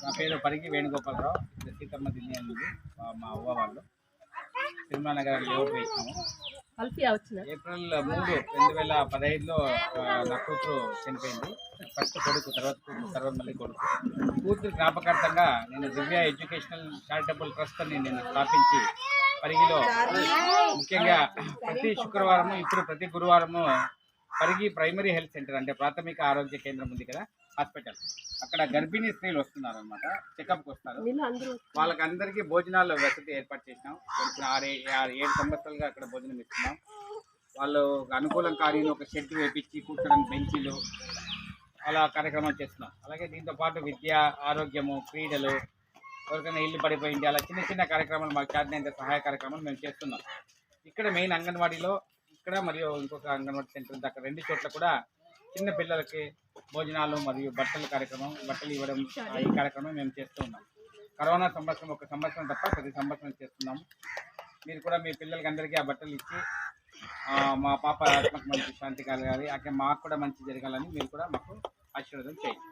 నా పేరు పరిగి వేణుగోపాలరావు. ఇది సీతమ్మ దిన్ని అనేది మా అవ్వ వాళ్ళు. తిరుమల నగర్ లేఅవుట్ వేసినాము. ఏప్రిల్ 3, 2015లో నా కూతురు చనిపోయింది. ఫస్ట్ కొడుకు, తర్వాత కూతురు, తర్వాత మళ్ళీ కొడుకు. కూతురు జ్ఞాపకార్థంగా నేను దివ్య ఎడ్యుకేషనల్ చారిటబుల్ ట్రస్ట్ అని నేను స్థాపించి పరిగిలో ముఖ్యంగా ప్రతి శుక్రవారము, ఇప్పుడు ప్రతి గురువారము పరిగి ప్రైమరీ హెల్త్ సెంటర్ అంటే ప్రాథమిక ఆరోగ్య కేంద్రం ఉంది కదా, హాస్పిటల్, అక్కడ గర్భిణీ స్త్రీలు వస్తున్నారు అనమాట, చెకప్కి వస్తారు. వాళ్ళకి అందరికీ భోజనాలు వసతి ఏర్పాటు చేసినాం. తెలిసిన 6-7 సంవత్సరాలుగా అక్కడ భోజనం ఇస్తున్నాం. వాళ్ళు అనుకూలం కానీ ఒక షెడ్ వేపించి కూర్చోడానికి బెంచీలు అలా కార్యక్రమాలు చేస్తున్నాం. అలాగే దీంతో పాటు విద్య, ఆరోగ్యము, క్రీడలు, ఎవరికైనా ఇల్లు పడిపోయింది, అలా చిన్న చిన్న కార్యక్రమాలు మాకు చేతనైన సహాయ కార్యక్రమాలు మేము చేస్తున్నాం. ఇక్కడ మెయిన్ అంగన్వాడీలో ఇక్కడ మరియు ఇంకొక అంగన్వాడీ సెంటర్ ఉంది, అక్కడ 2 చోట్ల కూడా చిన్న పిల్లలకి భోజనాలు మరియు బట్టలు ఇవ్వడం ఈ కార్యక్రమం మేము చేస్తూ ఉన్నాం. కరోనా సంవత్సరం, 1 సంవత్సరం తప్ప ప్రతి సంవత్సరం చేస్తున్నాము. మీరు కూడా మీ పిల్లలకి అందరికీ ఆ బట్టలు ఇచ్చి మా పాప ఆత్మకు మంచి శాంతి కలగాలి, అక్కడ మాకు కూడా మంచి జరగాలని మీరు కూడా మాకు ఆశీర్వాదం చేయండి.